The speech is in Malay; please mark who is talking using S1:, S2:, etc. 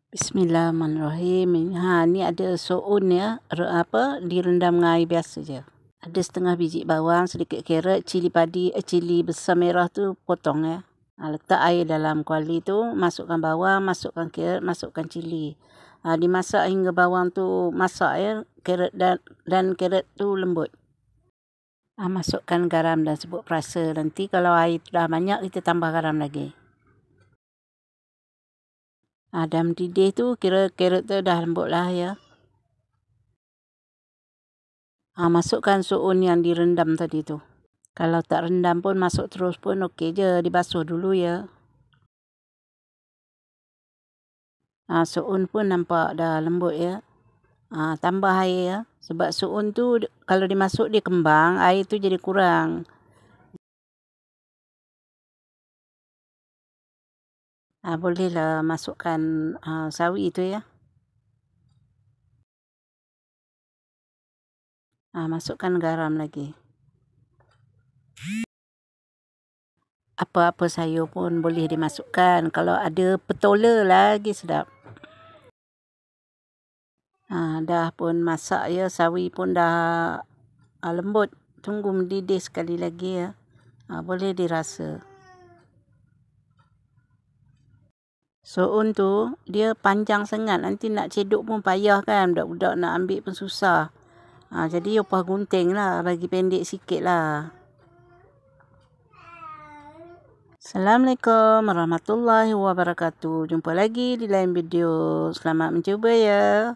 S1: Bismillahirrahmanirrahim. Ni ada soun ya, direndam dengan air biasa je. Ada setengah biji bawang, sedikit carrot, cili padi, cili besar merah tu potong ya. Letak air dalam kuali tu, masukkan bawang, masukkan carrot, masukkan cili. Dimasak hingga bawang tu masak ya, carrot dan carrot tu lembut. Masukkan garam dan serbuk perasa. Nanti kalau air tu dah banyak, kita tambah garam lagi. Dah mendidih tu, kira carrot tu dah lembut lah ya. Masukkan soun yang direndam tadi tu. Kalau tak rendam pun masuk terus pun okey je, dibasuh dulu ya. Soun pun nampak dah lembut ya. Tambah air ya. Sebab soun tu kalau dimasuk dia kembang, air tu jadi kurang. Bolehlah masukkan sawi tu ya. Masukkan garam lagi. Apa-apa sayur pun boleh dimasukkan. Kalau ada petola lagi sedap. Dah pun masak ya, sawi pun dah lembut. Tunggu mendidih sekali lagi ya. Boleh dirasa. Soun tu dia panjang sangat, nanti nak cedok pun payah kan, budak-budak nak ambil pun susah. Jadi upah gunting lah, bagi pendek sikit lah. Assalamualaikum warahmatullahi wabarakatuh. Jumpa lagi di lain video. Selamat mencuba ya.